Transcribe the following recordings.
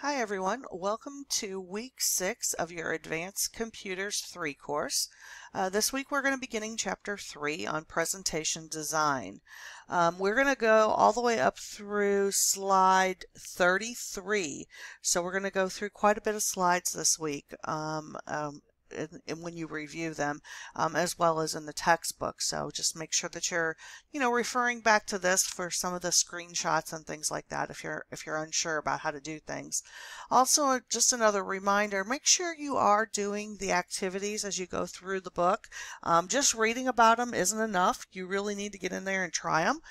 Hi everyone, welcome to week 6 of your Advanced Computers 3 course. This week we're going to be beginning chapter 3 on presentation design. We're going to go all the way up through slide 33, so we're going to go through quite a bit of slides this week. And when you review them, as well as in the textbook. So just make sure that you're, referring back to this for some of the screenshots and things like that if you're unsure about how to do things. Also, just another reminder, make sure you are doing the activities as you go through the book. Just reading about them isn't enough. You really need to get in there and try them.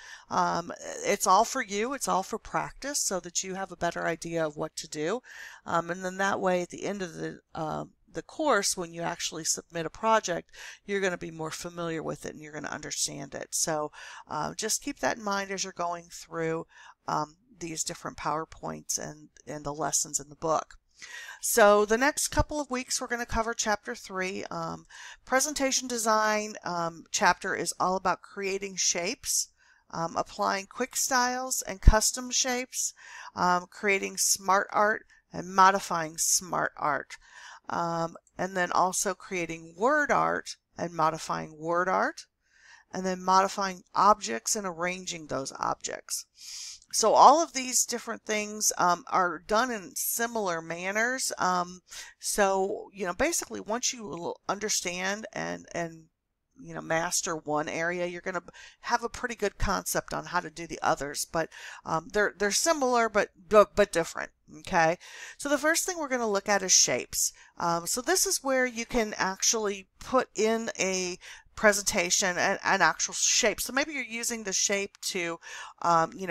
It's all for you. It's all for practice so that you have a better idea of what to do. And then that way at the end of the course, when you actually submit a project, you're going to be more familiar with it and you're going to understand it. So just keep that in mind as you're going through these different PowerPoints and the lessons in the book. So the next couple of weeks we're going to cover chapter 3. Presentation design chapter is all about creating shapes, applying quick styles and custom shapes, creating smart art and modifying smart art. And then also creating word art and modifying word art, and then modifying objects and arranging those objects. So all of these different things are done in similar manners. So, basically once you understand and master one area, you're going to have a pretty good concept on how to do the others, but they're similar but different. Okay, so the first thing we're going to look at is shapes. So this is where you can actually put in a presentation and an actual shape. So maybe you're using the shape to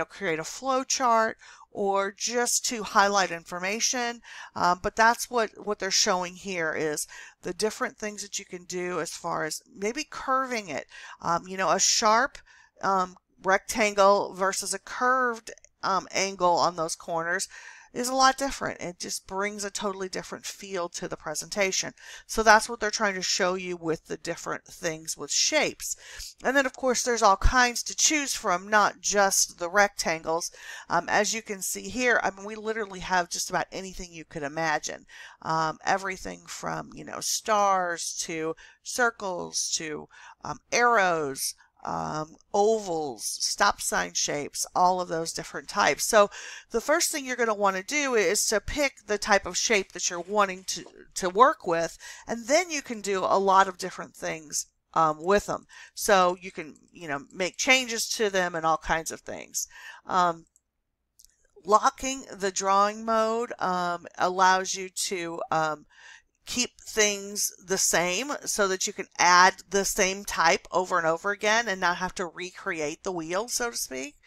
create a flow chart or just to highlight information, but that's what they're showing here is the different things that you can do as far as maybe curving it. A sharp rectangle versus a curved angle on those corners is a lot different. It just brings a totally different feel to the presentation. So that's what they're trying to show you with the different things with shapes. And then of course there's all kinds to choose from, not just the rectangles. As you can see here, we literally have just about anything you could imagine. Everything from, stars to circles to arrows, ovals, stop sign shapes, all of those different types. So the first thing you're going to want to do is to pick the type of shape that you're wanting to work with, and then you can do a lot of different things with them. So you can, make changes to them and all kinds of things. Locking the drawing mode allows you to keep things the same so that you can add the same type over and over again and not have to recreate the wheel, so to speak.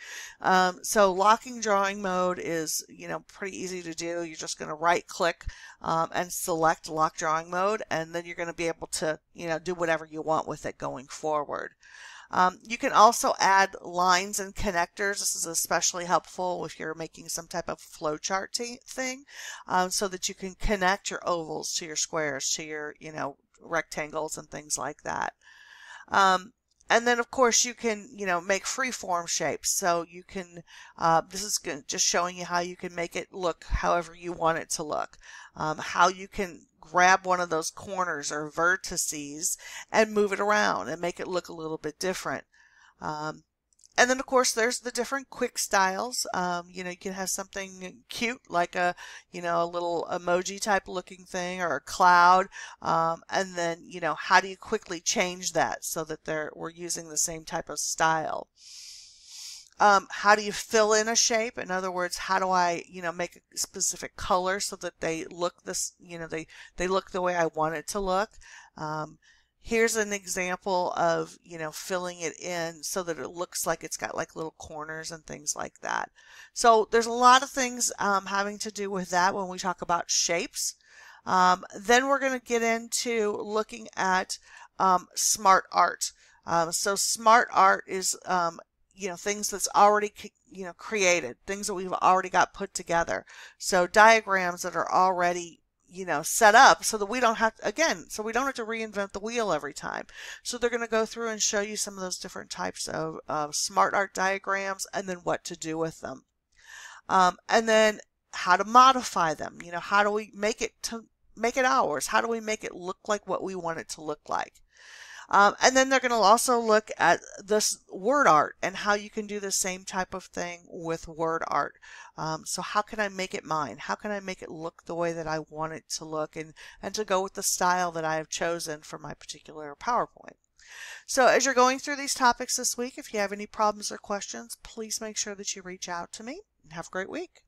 So locking drawing mode is, pretty easy to do. You're just going to right click and select lock drawing mode, and then you're going to be able to, do whatever you want with it going forward. You can also add lines and connectors. This is especially helpful if you're making some type of flowchart thing, so that you can connect your ovals to your squares, to your, rectangles and things like that. And then of course you can, make freeform shapes. So you can, this is just showing you how you can make it look however you want it to look. How you can grab one of those corners or vertices and move it around and make it look a little bit different. And then of course there's the different quick styles. You can have something cute like a little emoji type looking thing or a cloud, and then how do you quickly change that so that we're using the same type of style. How do you fill in a shape? In other words, how do I, make a specific color so that they look they look the way I want it to look? Here's an example of, filling it in so that it looks like it's got like little corners and things like that. So there's a lot of things having to do with that when we talk about shapes. Then we're going to get into looking at smart art. So smart art is things that's already, created, things that we've already got put together. So diagrams that are already, set up so that we don't have to, reinvent the wheel every time. So they're going to go through and show you some of those different types of smart art diagrams and then what to do with them. And then how to modify them. How do we make it ours? How do we make it look like what we want it to look like? And then they're going to also look at this word art and how you can do the same type of thing with word art. So how can I make it mine? How can I make it look the way that I want it to look and to go with the style that I have chosen for my particular PowerPoint? So as you're going through these topics this week, if you have any problems or questions, please make sure that you reach out to me, and have a great week.